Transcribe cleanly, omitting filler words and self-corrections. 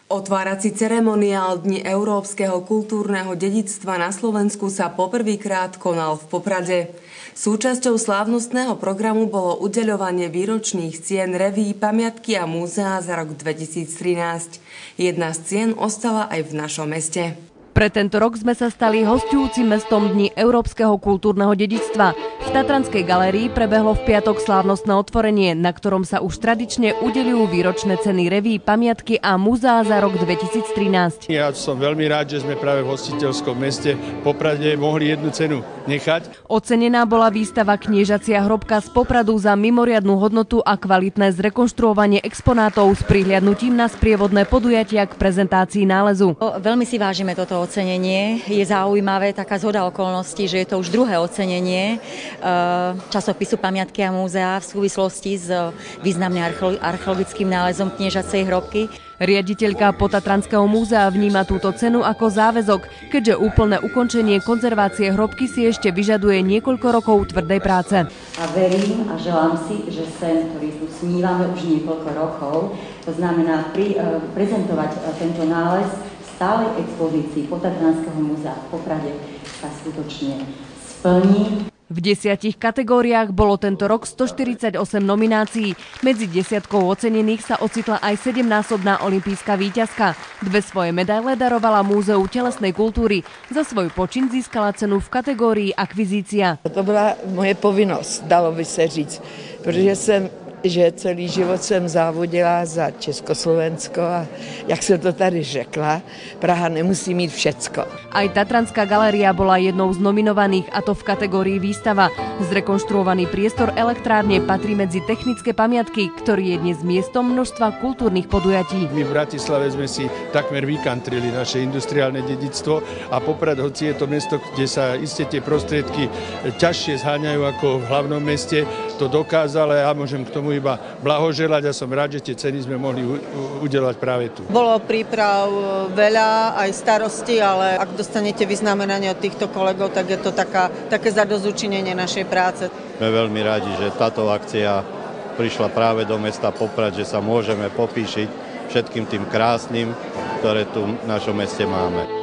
Otvárací ceremoniál Dni európskeho kultúrneho dedičstva na Slovensku sa poprvýkrát konal v Poprade. Súčasťou slávnostného programu bolo udeľovanie výročných cien reví, pamiatky a múzea za rok 2013. Jedna z cien ostala aj v našom meste. Pre tento rok sme sa stali hosťujúcim mestom Dní európskeho kultúrneho dedičstva. V Tatranskej galérii prebehlo v piatok slávnostné otvorenie, na ktorom sa už tradične udeľujú výročné ceny reví, pamiatky a múzea za rok 2013. Ja som veľmi rád, že sme práve v hostiteľskom meste Poprade mohli jednu cenu nechať. Ocenená bola výstava Kniežacia hrobka z Popradu za mimoriadnu hodnotu a kvalitné zrekonštruovanie exponátov s prihliadnutím na sprievodné podujatia k prezentácii nálezu. Veľmi si vážime toto ocenenie. Je zaujímavé taká zhoda okolností, že je to už druhé ocenenie časopisu Pamiatky a múzea v súvislosti s významným archeologickým nálezom Kniežacej hrobky. Riaditeľka Potatranského múzea vníma túto cenu ako záväzok, keďže úplné ukončenie konzervácie hrobky si ešte vyžaduje niekoľko rokov tvrdej práce. A verím a želám si, že sen, ktorý tu snívame už niekoľko rokov, to znamená prezentovať tento nález stálej expozícii Potatranského múzea v Poprade, sa skutočne splní. V 10 kategóriách bolo tento rok 148 nominácií. Medzi desiatkou ocenených sa ocitla aj 7-násobná olympijská víťazka. 2 svoje medaile darovala Múzeu telesnej kultúry. Za svoj počin získala cenu v kategórii akvizícia. To byla moje povinnost, dalo by se říct, protože celý život jsem závodila za Československo a jak jsem to tady řekla, Praha nemusí mít všecko. Aj Tatranská galéria bola jednou z nominovaných, a to v kategórii výstava. Zrekonštruovaný priestor elektrárne patrí medzi technické pamiatky, ktorý je dnes miestom množstva kultúrnych podujatí. My v Bratislave sme si takmer vykantrili naše industriálne dedičstvo a Poprad, hoci je to mesto, kde sa iste tie prostriedky ťažšie zháňajú ako v hlavnom meste, to dokázal a ja môžem k tomu iba blahoželať a som rád, že tie ceny sme mohli udeľovať práve tu. Bolo príprav veľa, aj starosti, ale ak dostanete vyznamenanie od týchto kolegov, tak je to také zadozučinenie našej práce. Sme veľmi radi, že táto akcia prišla práve do mesta Poprad, že sa môžeme popíšiť všetkým tým krásnym, ktoré tu v našom meste máme.